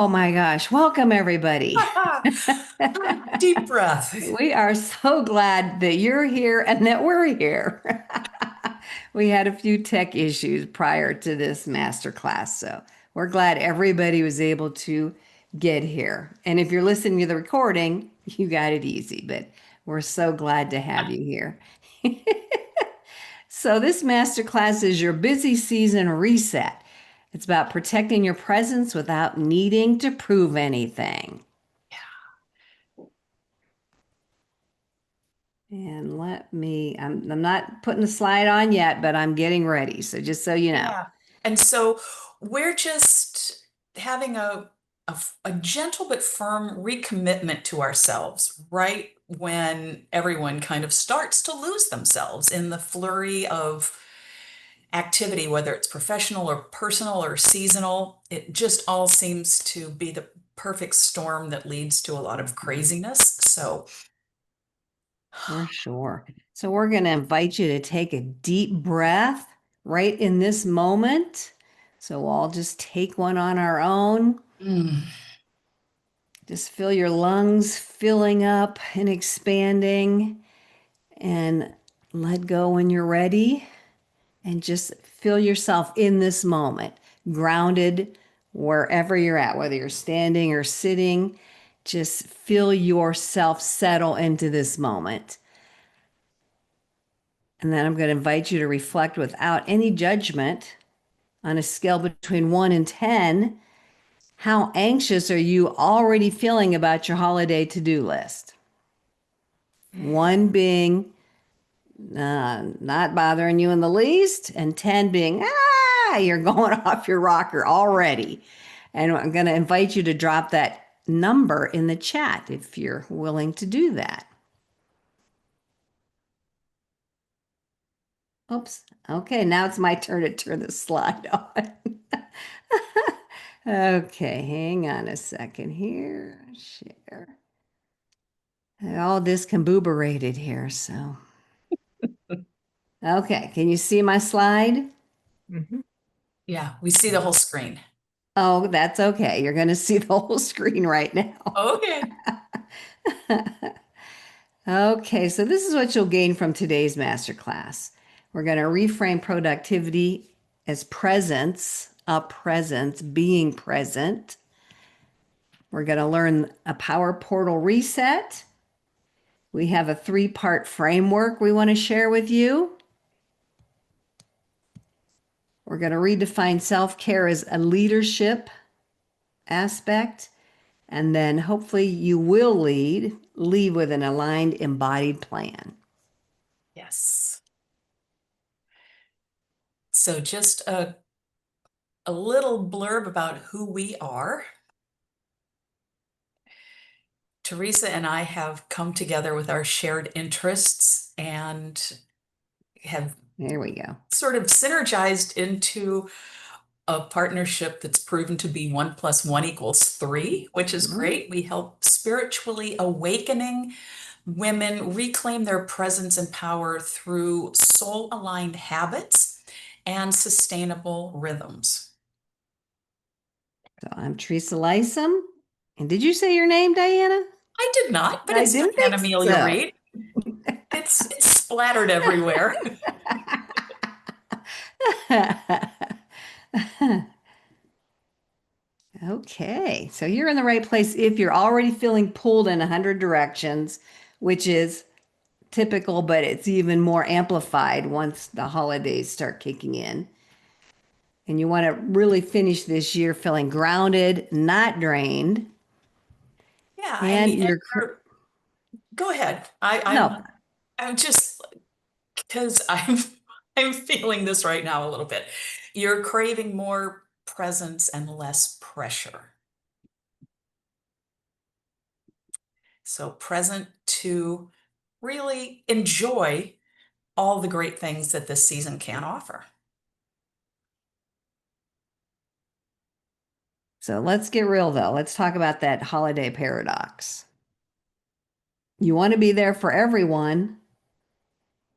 Oh my gosh. Welcome, everybody. Deep breath. We are so glad that you're here and that we're here. We had a few tech issues prior to this masterclass, so we're glad everybody was able to get here. And if you're listening to the recording, you got it easy, but we're so glad to have you here. So, this masterclass is your busy season reset. It's about protecting your presence without needing to prove anything. And I'm not putting the slide on yet, but I'm getting ready. So just so you know. Yeah. And so we're just having a gentle but firm recommitment to ourselves right when everyone kind of starts to lose themselves in the flurry of activity, whether it's professional or personal or seasonal. It just all seems to be the perfect storm that leads to a lot of craziness. So, For sure. So we're going to invite you to take a deep breath right in this moment. So we'll all just take one on our own. mm, Just feel your lungs filling up and expanding and let go when you're ready. And just feel yourself in this moment, grounded wherever you're at, whether you're standing or sitting. Just feel yourself settle into this moment. And then I'm going to invite you to reflect without any judgment on a scale between 1 and 10. How anxious are you already feeling about your holiday to-do list? 1 being not bothering you in the least, and 10 being, you're going off your rocker already. And I'm going to invite you to drop that number in the chat if you're willing to do that. Oops. Okay, now it's my turn to turn the slide on. Okay, hang on a second here. Share. All discombobulated here, so. Okay, can you see my slide? mhm. Yeah, we see the whole screen. Oh, that's okay. You're going to see the whole screen right now. Okay. Okay, so this is what you'll gain from today's masterclass. We're going to reframe productivity as presence, a presence, being present. We're going to learn a power portal reset. We have a 3-part framework we want to share with you. We're going to redefine self-care as a leadership aspect. And then hopefully you will lead with an aligned, embodied plan. Yes. So just a little blurb about who we are. Teresa and I have come together with our shared interests and have There we go. sort of synergized into a partnership that's proven to be 1 + 1 = 3, which is Mm. great. We help spiritually awakening women reclaim their presence and power through soul-aligned habits and sustainable rhythms. So I'm Teresa Lysum. And did you say your name, Diana? I did not, but I it's didn't think Diana-Amelia so. Reid. It's splattered everywhere. Okay, so you're in the right place if you're already feeling pulled in 100 directions, which is typical, but it's even more amplified once the holidays start kicking in. And you want to really finish this year feeling grounded, not drained, Yeah, and you're go ahead. no. I'm just because I'm feeling this right now a little bit. You're craving more presence and less pressure. So present to really enjoy all the great things that this season can offer. So let's get real though. Let's talk about that holiday paradox. You want to be there for everyone.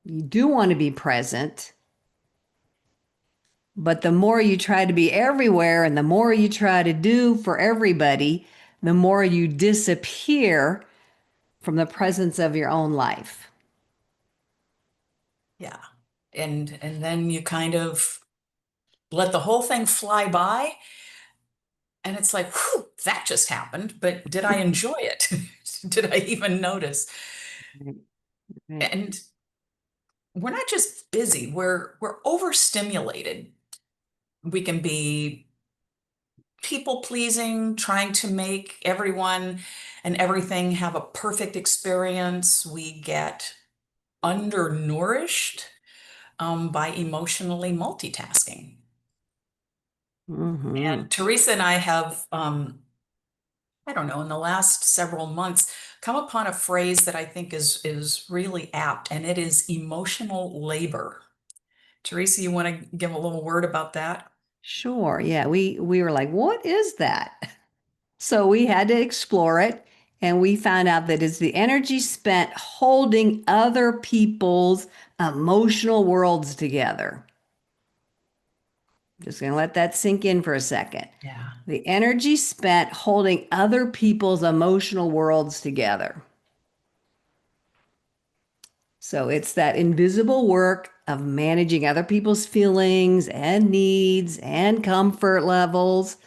You do want to be present, But the more you try to be everywhere and the more you try to do for everybody, the more you disappear from the presence of your own life. Yeah. And then you kind of let the whole thing fly by, and it's like, whew, that just happened, but did I enjoy it? Did I even notice? Right, right. And we're not just busy, we're overstimulated. We can be people pleasing, trying to make everyone and everything have a perfect experience. We get undernourished by emotionally multitasking. Hmm. And Teresa and I have, I don't know, in the last several months, come upon a phrase that I think is really apt, and it is emotional labor. Teresa, you want to give a little word about that? Sure. Yeah. We were like, what is that? So we had to explore it and we found out that it's the energy spent holding other people's emotional worlds together. Just going to let that sink in for a second. Yeah. The energy spent holding other people's emotional worlds together. So it's that invisible work of managing other people's feelings and needs and comfort levels.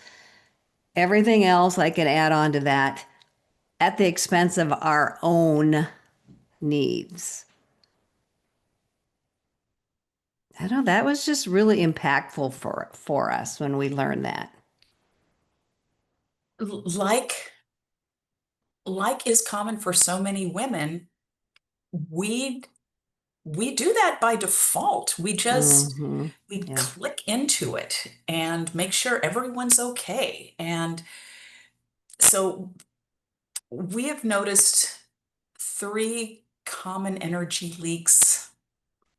Everything else I can add on to that at the expense of our own needs. I know that was just really impactful for us when we learned that. Like like is common for so many women, we we do that by default. Hmm. We Yeah. click into it and make sure everyone's okay. And so we have noticed three common energy leaks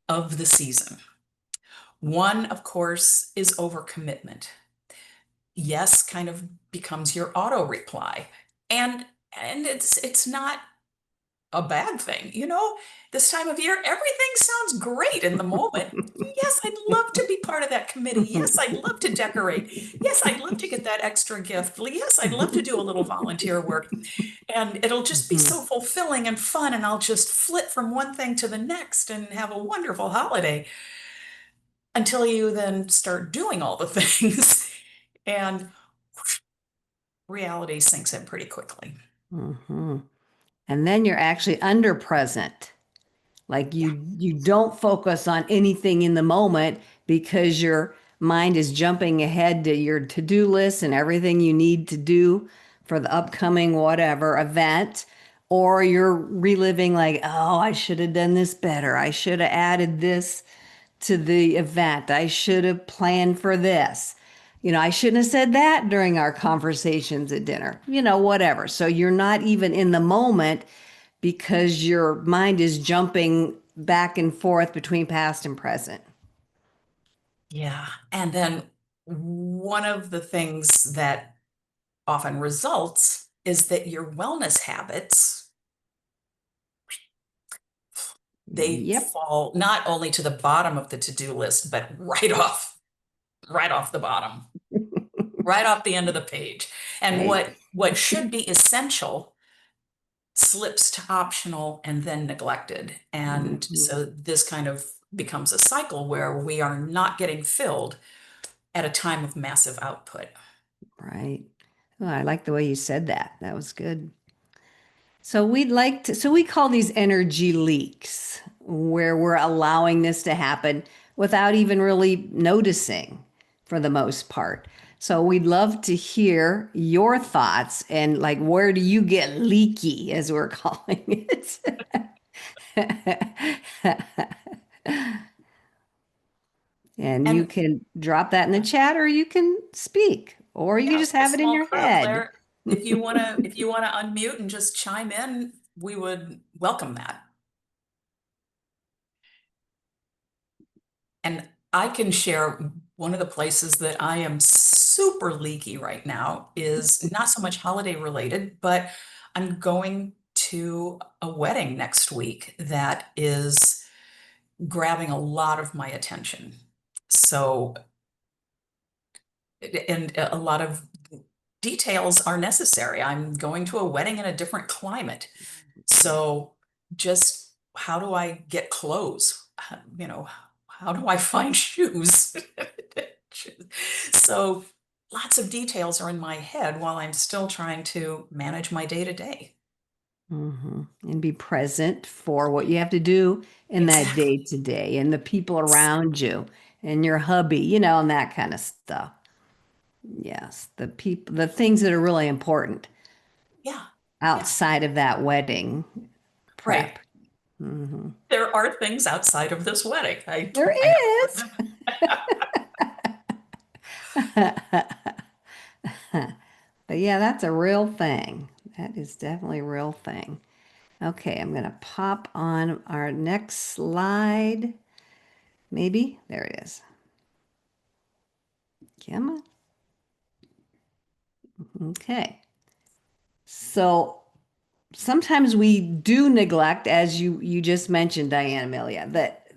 of the season. One, of course, is overcommitment. Yes kind of becomes your auto reply. And it's not a bad thing. You know, this time of year, everything sounds great in the moment. Yes, I'd love to be part of that committee. Yes, I'd love to decorate. Yes, I'd love to get that extra gift. Yes, I'd love to do a little volunteer work. And it'll just be so Hmm. fulfilling and fun. And I'll just flip from one thing to the next and have a wonderful holiday until you then start doing all the things. And reality sinks in pretty quickly. Hmm. And then you're actually under present. Like Yeah. you don't focus on anything in the moment because your mind is jumping ahead to your to-do list and everything you need to do for the upcoming whatever event. Or you're reliving like, oh, I should have done this better. I should have added this to the event. I should have planned for this. I shouldn't have said that during our conversations at dinner, whatever. So you're not even in the moment because your mind is jumping back and forth between past and present. Yeah. And then one of the things that often results is that your wellness habits, they Yep. fall not only to the bottom of the to-do list, but right off the bottom, right off the end of the page. And Right. what should be essential slips to optional and then neglected. And Mhm. so this kind of becomes a cycle where we are not getting filled at a time of massive output. Right. Oh, I like the way you said that. That was good. So we call these energy leaks where we're allowing this to happen without even really noticing for the most part. So we'd love to hear your thoughts and like where do you get leaky as we're calling it? And you And can drop that in the chat or you can speak or you can yeah, just we're a have it in small your crew, head. Claire. If you wanna unmute and just chime in, we would welcome that. And I can share one of the places that I am super leaky right now is not so much holiday related, but I'm going to a wedding next week that is grabbing a lot of my attention. So And a lot of details are necessary. I'm going to a wedding in a different climate. So just how do I get clothes? You know, how do I find shoes? So lots of details are in my head while I'm still trying to manage my day to day. And be present for what you have to do in that Exactly. day to day and the people around you and your hubby, and that kind of stuff. Yes, the people, the things that are really important Yeah. Yeah. outside of that wedding Right. prep. Hmm. There are things outside of this wedding. There I is. know. But yeah, that's a real thing. That is definitely a real thing. Okay, I'm going to pop on our next slide. Maybe. There it is. Come on. Okay. So sometimes we do neglect, as you just mentioned, Diana-Amelia, that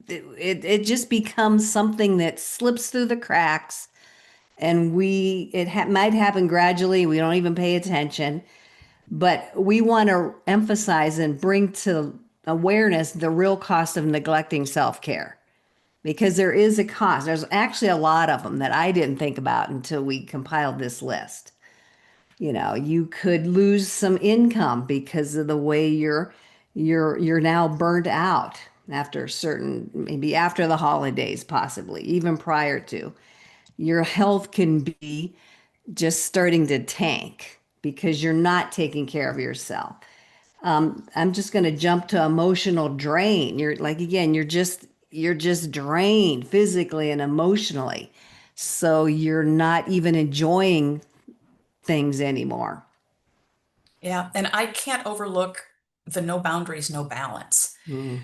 it just becomes something that slips through the cracks, and might happen gradually. We don't even pay attention, but we want to emphasize and bring to awareness the real cost of neglecting self-care, because there is a cost. There's actually a lot of them that I didn't think about until we compiled this list. You could lose some income because of the way you're now burnt out after maybe after the holidays, possibly even prior to. Your health can be just starting to tank because you're not taking care of yourself. I'm just going to jump to emotional drain. You're like, again, you're just drained physically and emotionally. So you're not even enjoying things anymore. Yeah. And I can't overlook the no boundaries, no balance. Hmm.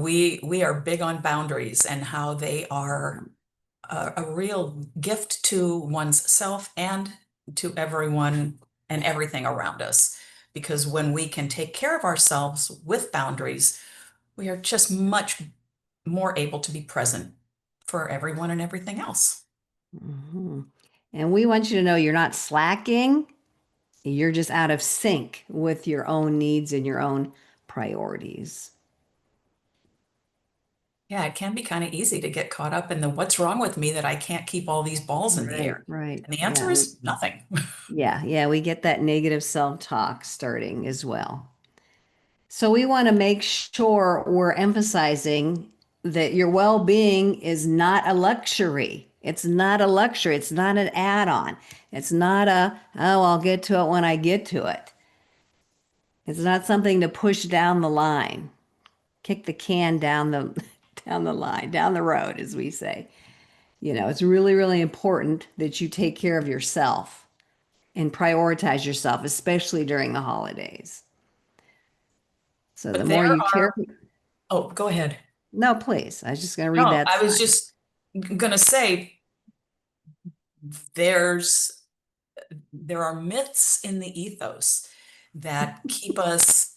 We are big on boundaries and how they are a real gift to one's self and to everyone and everything around us. Because when we can take care of ourselves with boundaries, we are just much more able to be present for everyone and everything else. Hmm. And we want you to know you're not slacking. You're just out of sync with your own needs and your own priorities. Yeah, it can be kind of easy to get caught up in the what's wrong with me that I can't keep all these balls in the Right, air. right. And the Yeah. answer is nothing. Yeah, we get that negative self-talk starting as well. So we want to make sure we're emphasizing that your well-being is not a luxury. It's not a luxury. It's not an add-on. It's not oh, I'll get to it when I get to it. It's not something to push down the line, kick the can down the down the line, down the road, as we say. It's really, really important that you take care of yourself and prioritize yourself, especially during the holidays. So the But more there you are, care, oh, go ahead. no, please. I was just going to read No, that I was sign. just gonna say there's there are myths in the ethos that keep us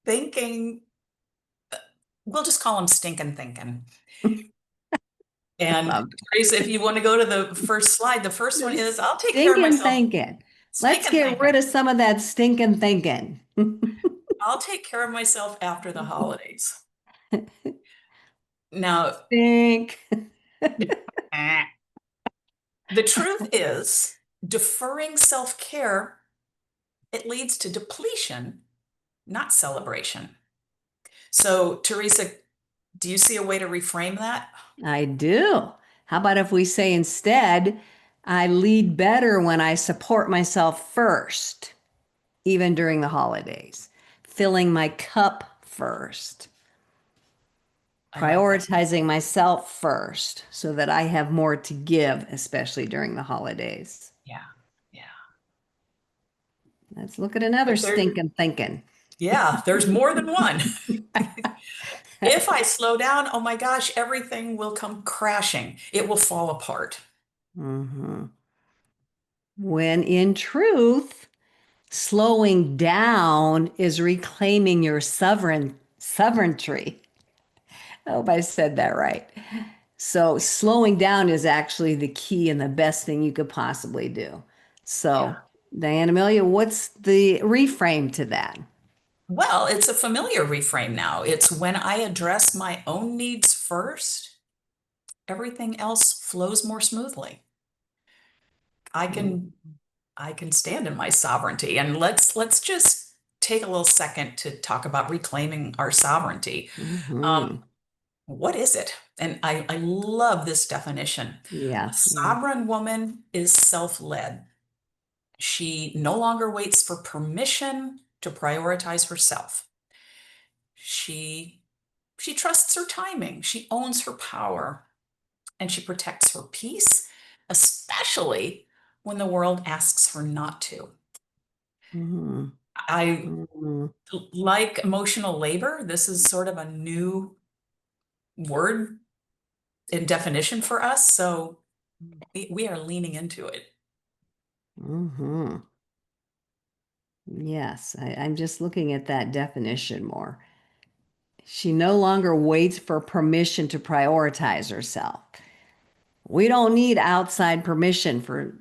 thinking, we'll just call them stinking thinking. And Love Teresa, if you want to go to the first slide, the first one this is I'll take care of stinking myself. thinking. Let's Stinking get rid thinking. of some of that stinking thinking. I'll take care of myself after the holidays. Now, Stink. eh, the truth is, deferring self-care, it leads to depletion, not celebration. So, Teresa, do you see a way to reframe that? I do. How about if we say instead, I lead better when I support myself first, even during the holidays, filling my cup first, I like that. prioritizing myself first so that I have more to give, especially during the holidays. Yeah. Yeah. Let's look at another But stinking thinking. yeah, there's more than one. If I slow down, oh my gosh, everything will come crashing. It will fall apart. Mhm. When in truth, slowing down is reclaiming your sovereignty. I hope I said that right. So slowing down is actually the key and the best thing you could possibly do. Yeah. So, Diana Amelia, what's the reframe to that? Well, it's a familiar reframe now. It's when I address my own needs first, everything else flows more smoothly. I can I can stand in my sovereignty. And let's just take a little second to talk about reclaiming our sovereignty. Um, Mm-hmm. what is it? And I love this definition. A Yeah, yeah. sovereign woman is self-led. She no longer waits for permission to prioritize herself. She she trusts her timing. She owns her power and she protects her peace, especially when the world asks her not to. Mm-hmm. I Mm-hmm. like emotional labor. This is sort of a new word in definition for us. So we are leaning into it. Mm-hmm. Yes, I'm just looking at that definition more. She no longer waits for permission to prioritize herself. We don't need outside permission for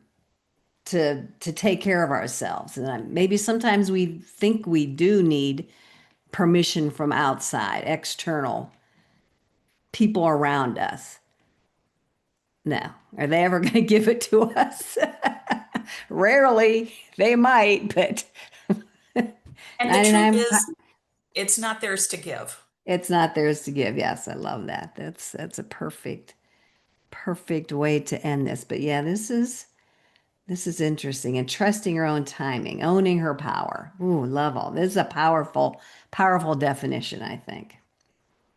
to take care of ourselves. And maybe sometimes we think we do need permission from outside, external people around us. No. Are they ever going to give it to us? Rarely. They might, but And the truth 99, is, it's not theirs to give. it's not theirs to give. Yes, I love that. That's a perfect way to end this. But yeah, this is interesting. And trusting her own timing, owning her power. Ooh, love all. This is a powerful definition, I think.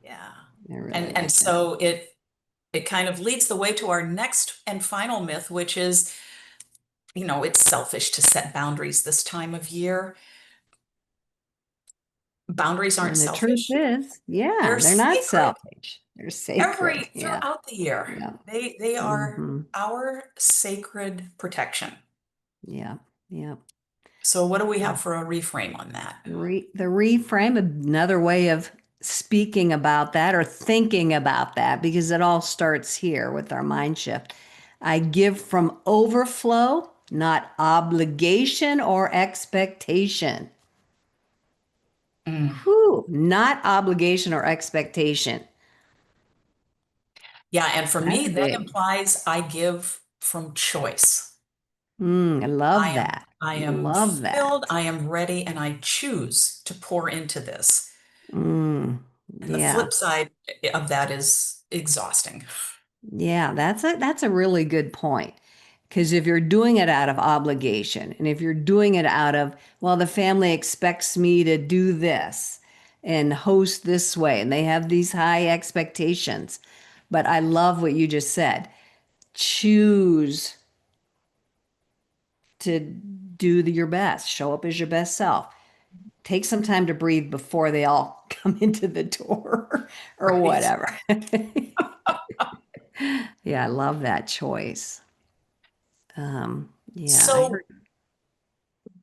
Yeah. I really And like that. so it kind of leads the way to our next and final myth, which is, it's selfish to set boundaries this time of year. Boundaries aren't And the truth selfish. is, yeah, They're they're not sacred selfish. They're sacred. Yeah. throughout the year. Yeah. They are Hmm. our sacred protection. Yeah. Yeah. So what do we have for a reframe on that? The reframe, another way of speaking about that or thinking about that, because it all starts here with our mind shift. I give from overflow, not obligation or expectation. Mm. Whew, not obligation or expectation. Yeah, and for That's me, that big. implies I give from choice. I love that. I am Love filled, that. I am ready, and I choose to pour into this. Mm, And the yeah. flip side of that is exhausting. Yeah, that's a really good point. Because if you're doing it out of obligation, and if you're doing it out of, well, the family expects me to do this and host this way, and they have these high expectations. But I love what you just said. Choose to your best, show up as your best self. Take some time to breathe before they all come into the door or Right. whatever. Yeah, I love that choice. Yeah, I heard. So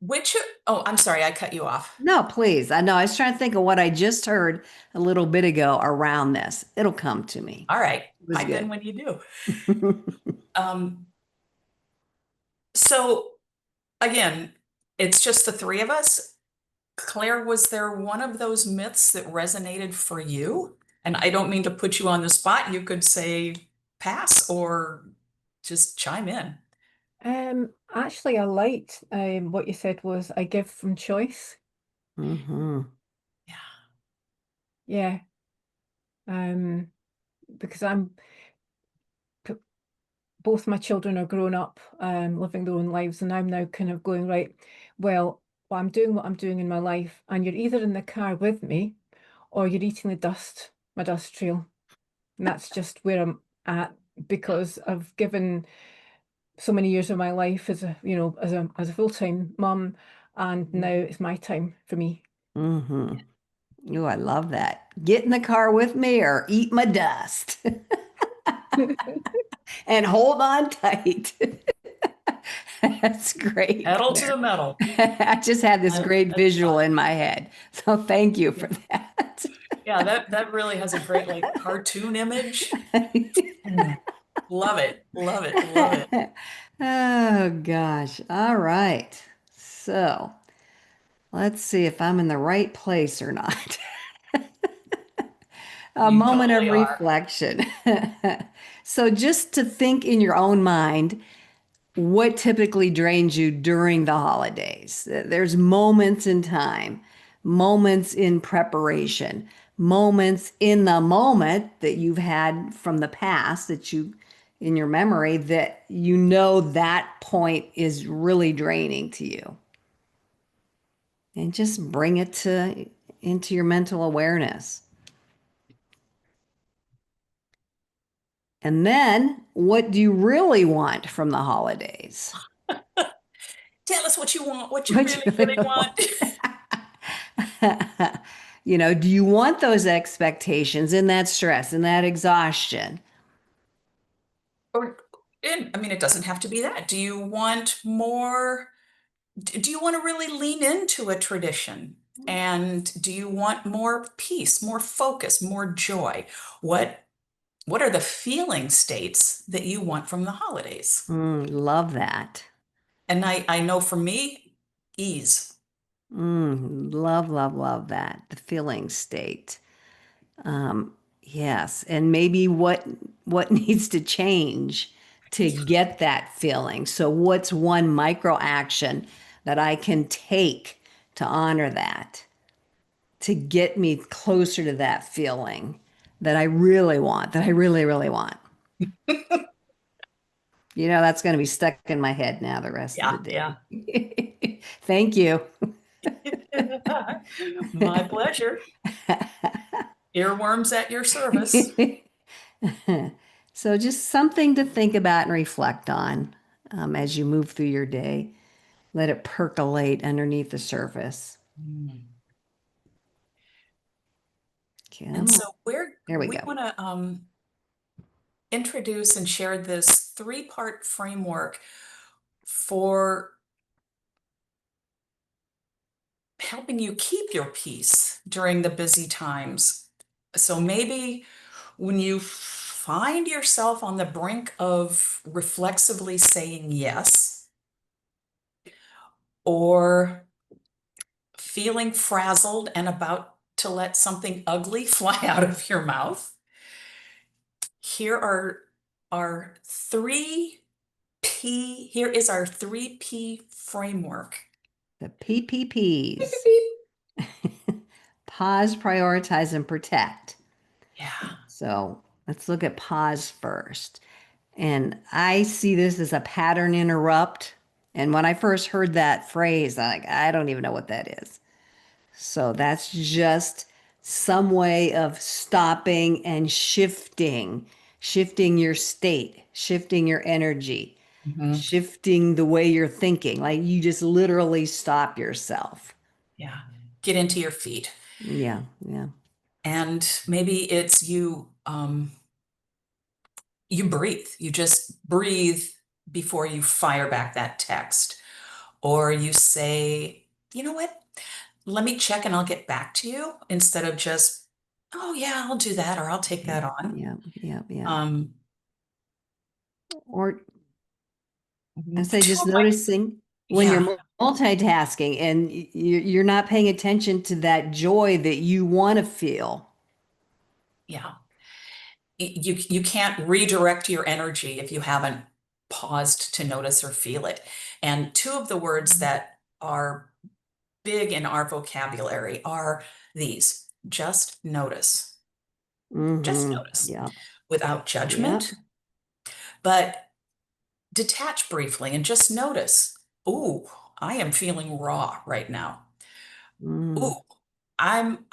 which, oh, I'm sorry, I cut you off. No, please. I know. I was trying to think of what I just heard a little bit ago around this. It'll come to me. All right, It was pipe in good. when you do. Um, so again, it's just the three of us. Claire, was there one of those myths that resonated for you? And I don't mean to put you on the spot. You could say pass or just chime in. Actually, I liked what you said was I give from choice. Hmm. Yeah. Yeah, um, because p- both my children are grown up, living their own lives, and I'm now kind of going, right, well, I'm doing what I'm doing in my life, and you're either in the car with me or you're eating my dust trail. And that's just where I'm at because I've given so many years of my life as a full-time mum, and now it's my time for me. Hmm. Oh, I love that. Get in the car with me or eat my dust and hold on tight. That's great, Pedal to Claire. the metal. I just had this great That's visual fun. in my head. So thank you Yeah. for that. Yeah, that really has a great like cartoon image. Mm. Love it. Love it. Love it. Oh gosh. All right. So let's see if I'm in the right place or not. A You moment of totally are. reflection. So just to think in your own mind, what typically drains you during the holidays? There's moments in time, moments in preparation, moments in the moment that you've had from the past that you in your memory that you know that point is really draining to you. And just bring it to into your mental awareness. And then what do you really want from the holidays? Tell us what you want, what you What really, you really really want. want. Do you want those expectations and that stress and that exhaustion? Or, and I mean, it doesn't have to be that. Do you want more? Do you want to really lean into a tradition? And do you want more peace, more focus, more joy? What what are the feeling states that you want from the holidays? Love that. And I know for me, ease. Love, love, love that. The feeling state. Yes, and maybe what needs to change to get that feeling. So what's one micro action that I can take to honor that, to get me closer to that feeling that I really want, that I really, really want. That's going to be stuck in my head now the rest of Yeah, the yeah. day. Thank you. My pleasure. Earworms at your service. So, just something to think about and reflect on as you move through your day. Let it percolate underneath the surface. Mm. And Come on. so There we we go. want to introduce and share this three-part framework for helping you keep your peace during the busy times. So maybe when you find yourself on the brink of reflexively saying yes, or feeling frazzled and about to let something ugly fly out of your mouth, here are our here is our 3P framework. The Beep, beep, PPPs. beep. Pause, prioritize, and protect. Yeah. So let's look at pause first. And I see this as a pattern interrupt. And when I first heard that phrase, I don't even know what that is. So that's just some way of stopping and shifting your state, shifting your energy, Mhm. shifting the way you're thinking. Like you just literally stop yourself. Yeah. Get into your feet. Yeah, yeah. And maybe it's you breathe. You just breathe before you fire back that text. Or you say, you know what? Let me check and I'll get back to you instead of just, oh yeah, I'll do that or I'll take that on. Yeah, yeah, yeah. Um, Or I say two just of my, noticing when yeah, you're multitasking and you're not paying attention to that joy that you want to feel. yeah. You can't redirect your energy if you haven't paused to notice or feel it. And two of the words that are big in our vocabulary are these: just Mm-hmm. notice Yep. without Yep. judgment, but detach briefly and just notice. Ooh, I am feeling raw right now. Mm, Ooh, I'm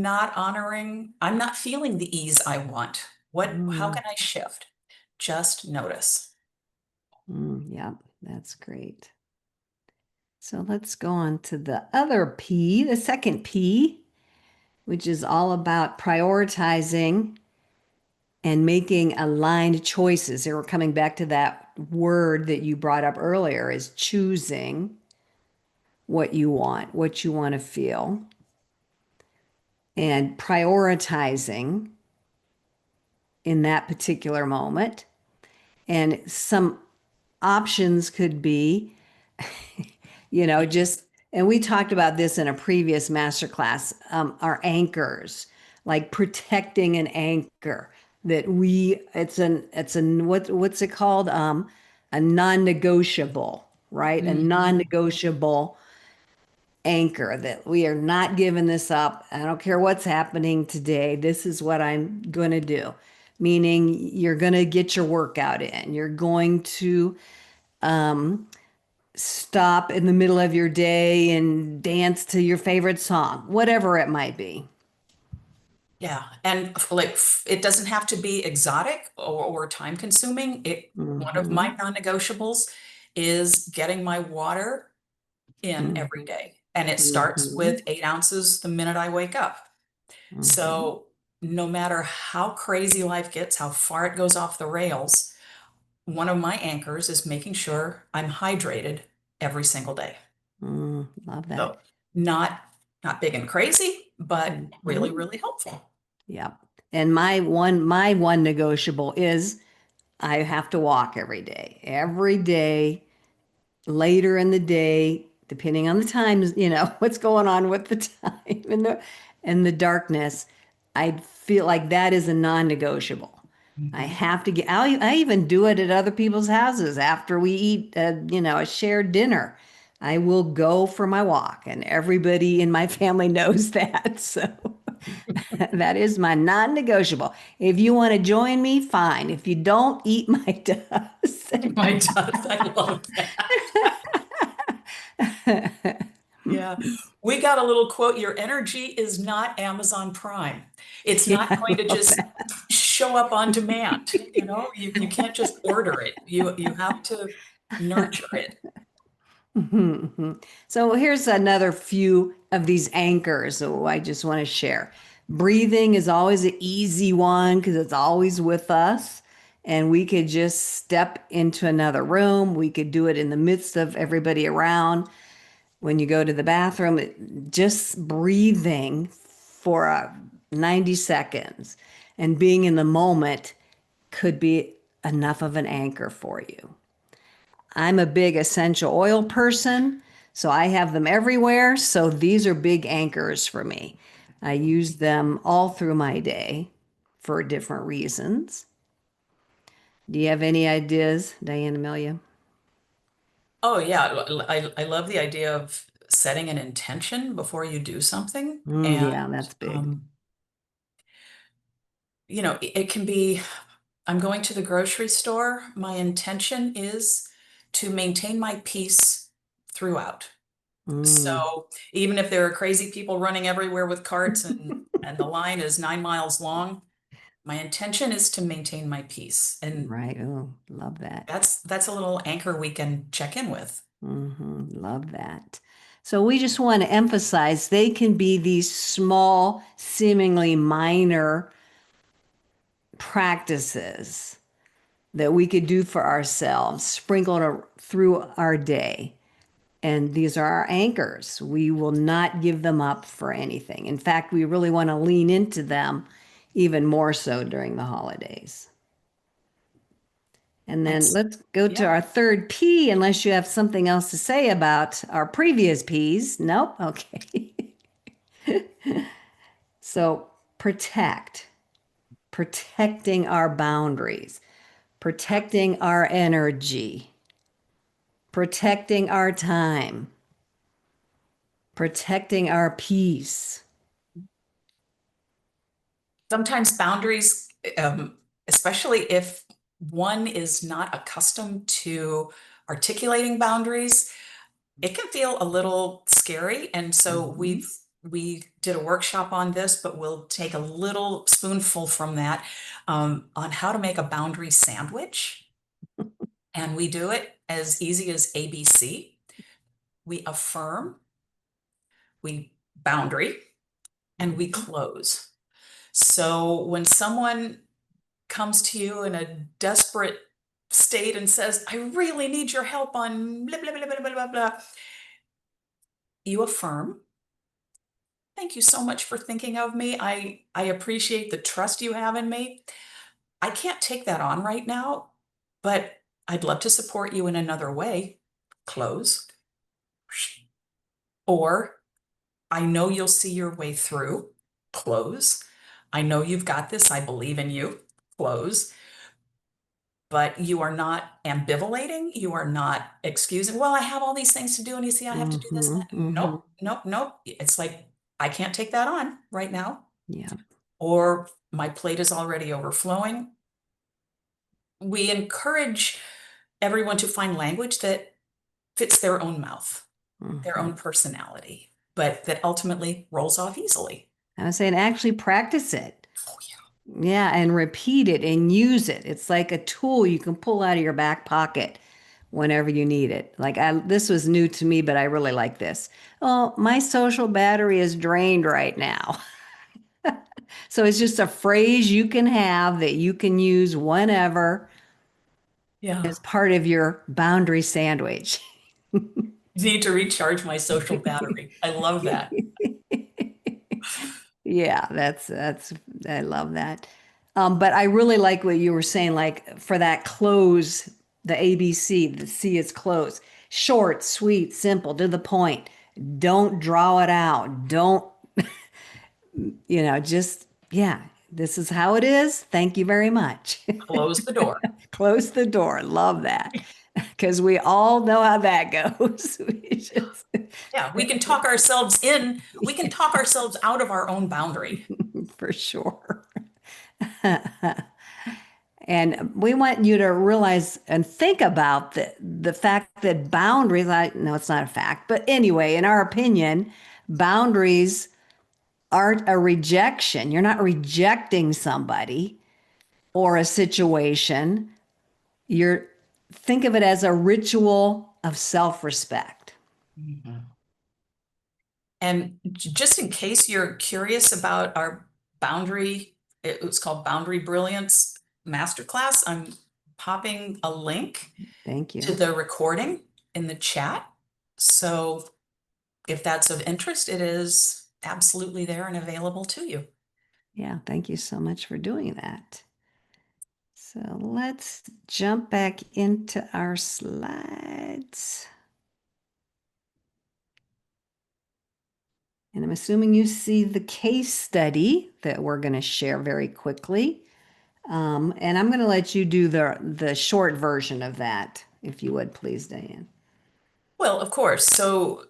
not feeling the ease I want. How mm, can I shift? Just notice. yep. That's great. So let's go on to the other P, the second P, which is all about prioritizing and making aligned choices. Here we're coming back to that word that you brought up earlier is choosing what you want to feel. and prioritizing in that particular moment. And some options could be, just, and we talked about this in a previous masterclass, our anchors, like protecting an anchor that what's it called? A non-negotiable, right? A non-negotiable anchor that we are not giving this up. I don't care what's happening today. This is what I'm going to do. Meaning you're going to get your workout in. You're going to stop in the middle of your day and dance to your favorite song, whatever it might be. Yeah, and like it doesn't have to be exotic or time consuming. One of my Hmm. non-negotiables is getting my water in every day. And it starts Hmm. with 8 ounces the minute I wake up. Hmm. So no matter how crazy life gets, how far it goes off the rails, one of my anchors is making sure I'm hydrated every single day. Love that. So not not big and crazy, but really, Hmm. really helpful. Yep. And my one negotiable is I have to walk every day. Every day, later in the day, depending on the times, what's going on with the time and the darkness, I feel like that is a non-negotiable. I Mhm. have to get, I even do it at other people's houses after we eat, a shared dinner. I will go for my walk, and everybody in my family knows that. So that is my non-negotiable. If you want to join me, fine. If you don't, eat my dust. My does. I love that. Yeah. We got a little quote, your energy is not Amazon Prime. It's Yeah, not I going to love just that. show up on demand. You can't just order it. You have to nurture it. Mhm. So here's another few of these anchors that I just want to share. Breathing is always an easy one because it's always with us. And we could just step into another room. We could do it in the midst of everybody around. When you go to the bathroom, just breathing for 90 seconds and being in the moment could be enough of an anchor for you. I'm a big essential oil person, so I have them everywhere. So these are big anchors for me. I use them all through my day for different reasons. Do you have any ideas, Diana-Amelia? Oh yeah, I love the idea of setting an intention before you do something. And Yeah, that's big. um, it can be, I'm going to the grocery store. My intention is to maintain my peace throughout. Mm. So even if there are crazy people running everywhere with carts and the line is 9 miles long, my intention is to maintain my peace. And Right. Oh, love that. that's a little anchor we can check in with. Love that. So we just want to emphasize they can be these small, seemingly minor practices that we could do for ourselves, sprinkled through our day. And these are our anchors. We will not give them up for anything. In fact, we really want to lean into them even more so during the holidays. And then That's, let's go to yeah. our third P, unless you have something else to say about our previous P's. Nope. Okay. So protect, protecting our boundaries, protecting our energy, protecting our time, protecting our peace. Sometimes boundaries, especially if one is not accustomed to articulating boundaries, it can feel a little scary. And so Mhm. we did a workshop on this, but we'll take a little spoonful from that on how to make a boundary sandwich. And we do it as easy as ABC. We affirm, we boundary, and we Mhm. close. So when someone comes to you in a desperate state and says, I really need your help on blah, blah, blah, blah, blah, blah, blah, you affirm, Thank you so much for thinking of me. I appreciate the trust you have in me. I can't take that on right now, but I'd love to support you in another way. Close. Or I know you'll see your way through. Close. I know you've got this. I believe in you. Close. But you are not ambivalating. You are not excusing, well, I have all these things to do, and you see, I have to do this and that. Mm-hmm. Nope, nope, nope. It's like, I can't take that on right now. Yeah. Or my plate is already overflowing. We encourage everyone to find language that fits their own mouth, their Mm-hmm. own personality, but that ultimately rolls off easily. I was saying actually practice it. Oh, yeah. Yeah, and repeat it and use it. It's like a tool you can pull out of your back pocket whenever you need it. Like this was new to me, but I really like this. Oh, my social battery is drained right now. So it's just a phrase you can have that you can use whenever Yeah. as part of your boundary sandwich. Need to recharge my social battery. I love that. Yeah, that's I love that. But I really like what you were saying, like for that close, the ABC, the C is close. Short, sweet, simple, to the point. Don't draw it out. Don't, just, yeah, this is how it is. Thank you very much. Close the door. Close the door. Love that. Because we all know how that goes. We just, Yeah, we can talk ourselves in, we can talk ourselves out of our own boundary. for sure. And we want you to realize and think about the fact that boundaries, I no, it's not a fact, but anyway, in our opinion, boundaries aren't a rejection. You're not rejecting somebody or a situation. You're think of it as a ritual of self-respect. Mhm. And just in case you're curious about our boundary, it was called Boundary Brilliance Masterclass. I'm popping a link Thank to you. the recording in the chat. So if that's of interest, it is absolutely there and available to you. Yeah, thank you so much for doing that. So let's jump back into our slides. And I'm assuming you see the case study that we're going to share very quickly. And I'm going to let you do the short version of that, if you would, please, Diane. Well, of course. So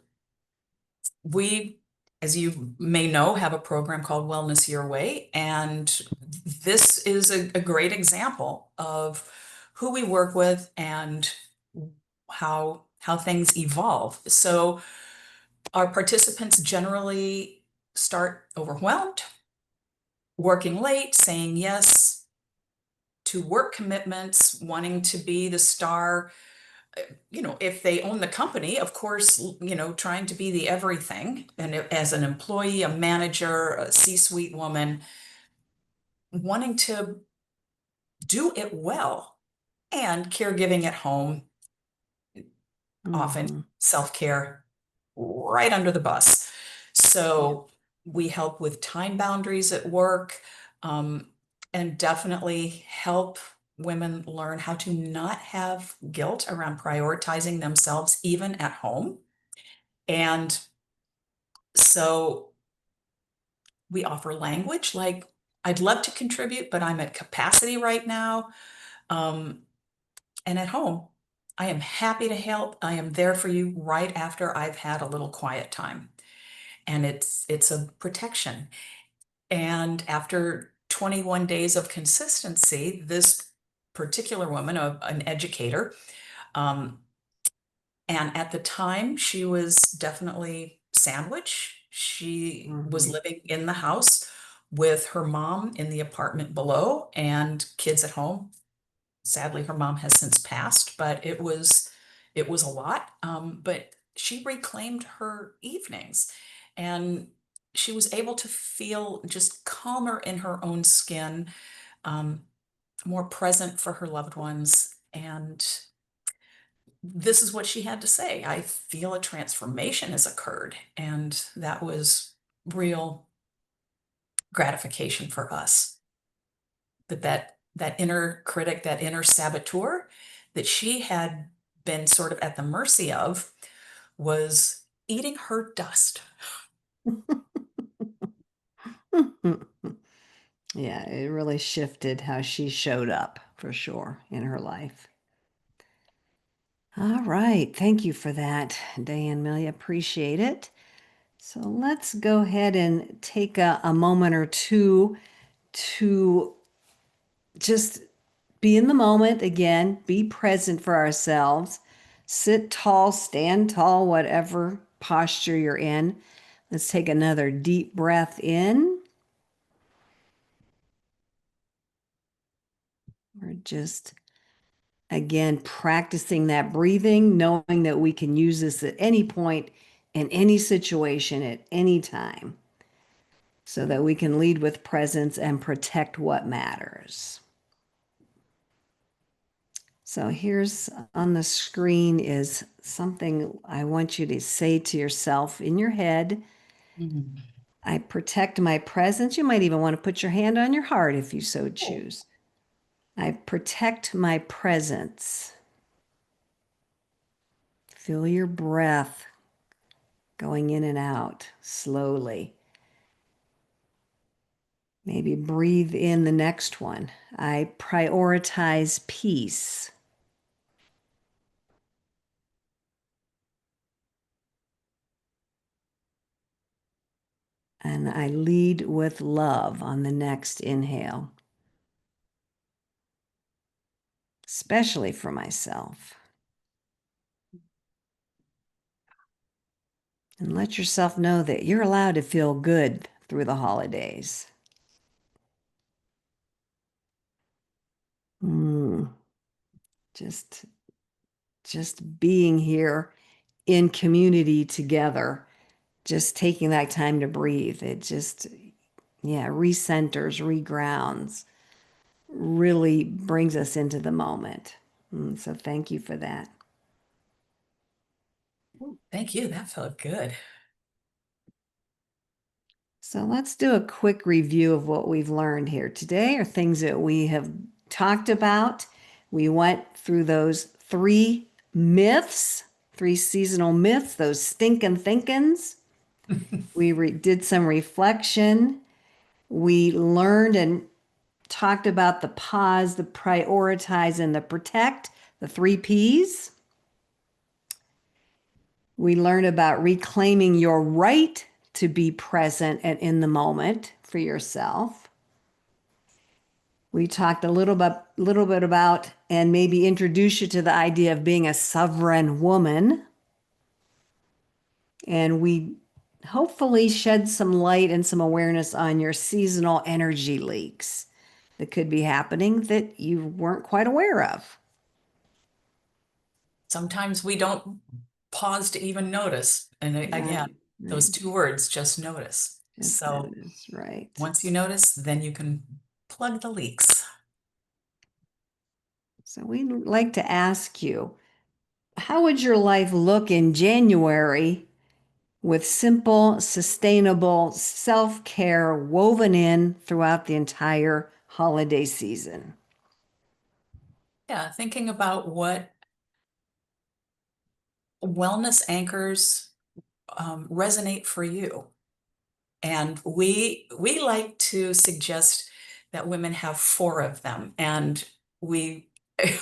we, as you may know, have a program called Wellness Your Way, and this is a great example of who we work with and how things evolve. So our participants generally start overwhelmed, working late, saying yes to work commitments, wanting to be the star. If they own the company, of course, trying to be the everything. And as an employee, a manager, a C-suite woman, wanting to do it well, and caregiving at home, often Mm-hmm. self-care right under the bus. Yeah. So we help with time boundaries at work, and definitely help women learn how to not have guilt around prioritizing themselves, even at home. And so we offer language like, I'd love to contribute, but I'm at capacity right now. Um, and at home, I am happy to help. I am there for you right after I've had a little quiet time. And it's a protection. And after 21 days of consistency, this particular woman, an educator, um, and at the time, she was definitely sandwich. She was Mm-hmm. living in the house with her mom in the apartment below and kids at home. Sadly, her mom has since passed, but it was a lot. But she reclaimed her evenings, and she was able to feel just calmer in her own skin, um, more present for her loved ones. And this is what she had to say. I feel a transformation has occurred. And that was real gratification for us. That inner critic, that inner saboteur that she had been sort of at the mercy of was eating her dust. Yeah, it really shifted how she showed up for sure in her life. All right. Thank you for that, Diane-Amelia. Appreciate it. So let's go ahead and take a moment or two to just be in the moment again, be present for ourselves, sit tall, stand tall, whatever posture you're in. Let's take another deep breath in. We're just, again, practicing that breathing, knowing that we can use this at any point, in any situation, at any time, so that we can lead with presence and protect what matters. So here's on the screen is something I want you to say to yourself in your head. Mm. I protect my presence. You might even want to put your hand on your heart if you so choose. I protect my presence. Feel your breath going in and out slowly. Maybe breathe in the next one. I prioritize peace. And I lead with love on the next inhale, especially for myself. And let yourself know that you're allowed to feel good through the holidays. Mm, just, just being here in community together, just taking that time to breathe. It just, yeah, recenters, regrounds, really brings us into the moment. So thank you for that. Thank you. That felt good. So let's do a quick review of what we've learned here today, or things that we have talked about. We went through those three myths, three seasonal myths, those stinking thinkins. We did some reflection. We learned and talked about the pause, the prioritize, and the protect, the three P's. We learned about reclaiming your right to be present and in the moment for yourself. We talked a little bit about and maybe introduce you to the idea of being a sovereign woman. And we hopefully shed some light and some awareness on your seasonal energy leaks that could be happening that you weren't quite aware of. Sometimes we don't pause to even notice. And again, Right, those right. two words, just notice. Just So notice, right. once you notice, then you can plug the leaks. So we'd like to ask you, how would your life look in January with simple, sustainable self-care woven in throughout the entire holiday season? Yeah, thinking about what wellness anchors resonate for you. And we like to suggest that women have four of them. And we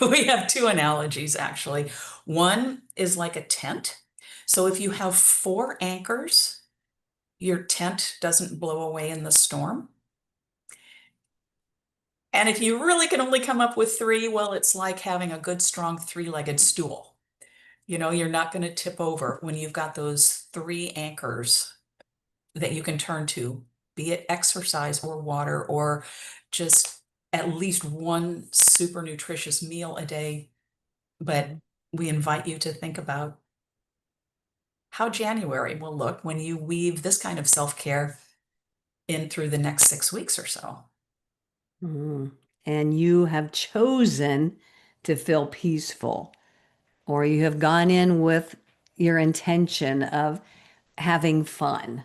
we have two analogies actually. One is like a tent. So if you have four anchors, your tent doesn't blow away in the storm. And if you really can only come up with three, well, it's like having a good, strong three-legged stool. You know, you're not going to tip over when you've got those three anchors that you can turn to, be it exercise or water or just at least one super nutritious meal a day. But we invite you to think about how January will look when you weave this kind of self-care in through the next 6 weeks or so. And you have chosen to feel peaceful, or you have gone in with your intention of having fun.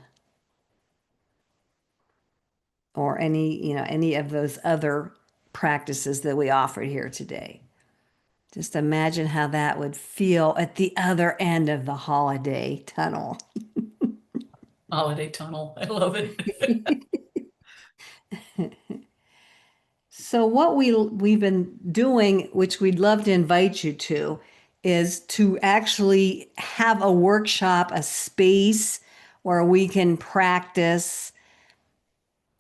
or any of those other practices that we offered here today. Just imagine how that would feel at the other end of the holiday tunnel. Holiday tunnel. I love it. So what we've been doing, which we'd love to invite you to, is to actually have a workshop, a space where we can practice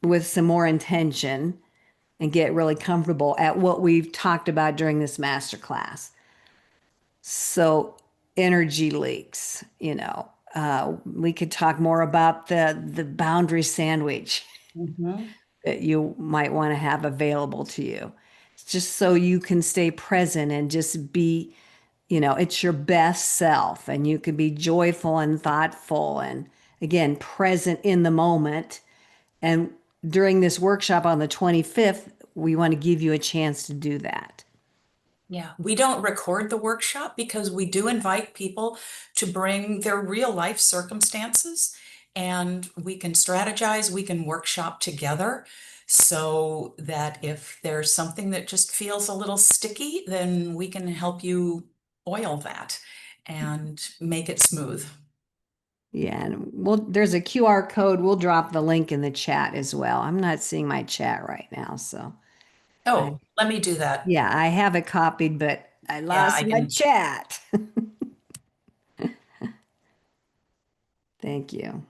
with some more intention and get really comfortable at what we've talked about during this master class. So energy leaks, we could talk more about the boundary sandwich Mhm. that you might want to have available to you. Just so you can stay present and just be, it's your best self and you can be joyful and thoughtful and again, present in the moment. And during this workshop on the 25th, we want to give you a chance to do that. Yeah, we don't record the workshop because we do invite people to bring their real life circumstances and we can strategize, we can workshop together so that if there's something that just feels a little sticky, then we can help you oil that and make it smooth. Yeah, and there's a QR code. We'll drop the link in the chat as well. I'm not seeing my chat right now, so I Oh, let me do that. yeah, I have it copied, but I Yeah, lost I my can. chat. Thank you.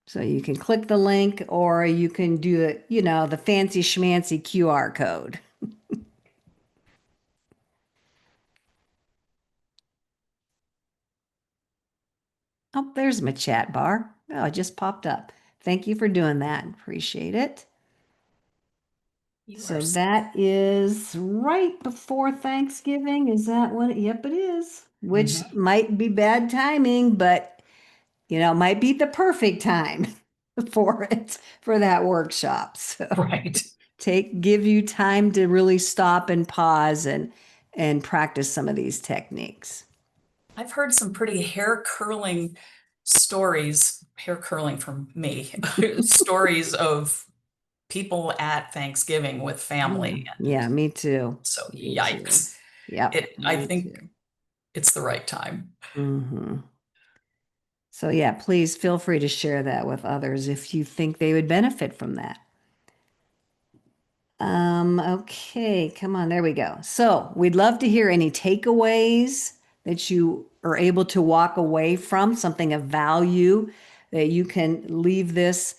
So you can click the link or you can do it, the fancy schmancy QR code. Oh, there's my chat bar. Oh, it just popped up. Thank you for doing that. Appreciate it. You are. So that is right before Thanksgiving. Is that what? Yep, it is. Which Mhm. might be bad timing, but it might be the perfect time for it for that workshop. So Right. give you time to really stop and pause and practice some of these techniques. I've heard some pretty hair curling stories, hair curling from me, stories of people at Thanksgiving with Yeah, family. yeah, me too. So Me too. yikes. Yep, I me think too. it's the right time. So yeah, please feel free to share that with others if you think they would benefit from that. Okay, come on, there we go. So we'd love to hear any takeaways that you are able to walk away from, something of value that you can leave this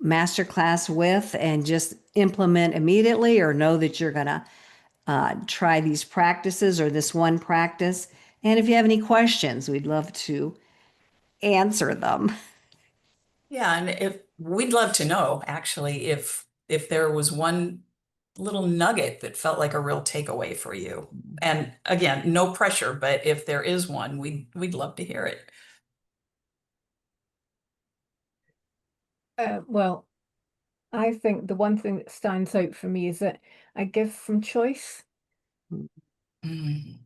masterclass with and just implement immediately, or know that you're gonna try these practices or this one practice. And if you have any questions, we'd love to answer them. Yeah, and if we'd love to know actually if there was one little nugget that felt like a real takeaway for you. And again, no pressure, but if there is one, we'd love to hear it. Well, I think the one thing that stands out for me is that I give from choice. Mm,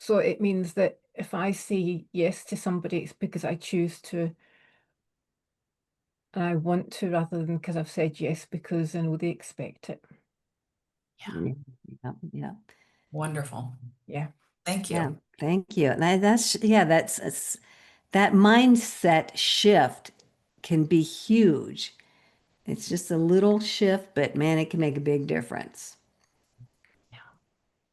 So it means that if I say yes to somebody, it's because I choose to and I want to rather than because I've said yes because I know they expect it. yeah, Yeah, yeah, wonderful. Yeah. Thank yeah. you. Thank you. That's yeah. That mindset shift can be huge. It's just a little shift, but man, it can make a big difference.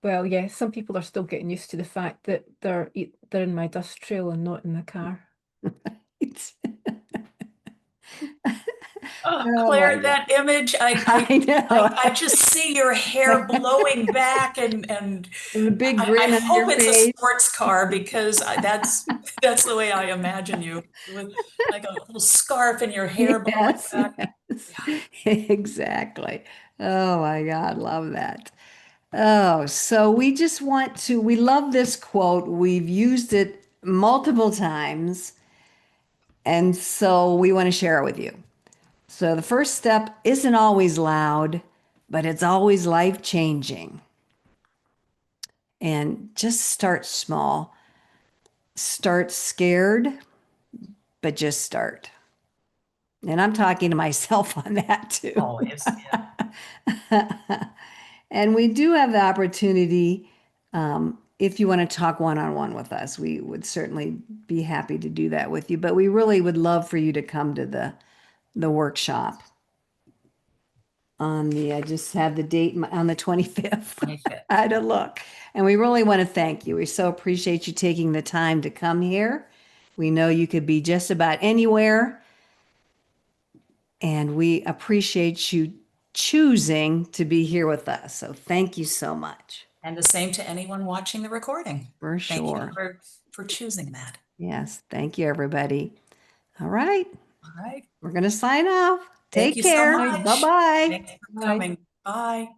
Well, yeah, some people are still getting used to the fact that they're in my dust trail and not in the car. It's, Oh, oh my Claire, God. that image, I know. I just see your hair blowing back and And the big I grin on hope your it's a face. sports car because that's the way I imagine you with like a little scarf and your hair blowing Yes, back. yes, Yeah. exactly. Oh my God, love that. Oh, so we love this quote. We've used it multiple times, and so we want to share it with you. So the first step isn't always loud, but it's always life-changing. And just start small. Start scared, but just start. And I'm talking to myself on that too. Always. Yeah. And we do have the opportunity, if you want to talk one-on-one with us, we would certainly be happy to do that with you. But we really would love for you to come to the workshop on I just have the date on the 25th. 25th. I had to look. And we really want to thank you. We so appreciate you taking the time to come here. We know you could be just about anywhere, and we appreciate you choosing to be here with us. So thank you so much. And the same to anyone watching the recording. For Thank you sure. for choosing that. Yes. Thank you, everybody. All right. All right. We're going to sign off. Thank Take you so care. much. Bye-bye. Thanks for Bye. coming. Bye.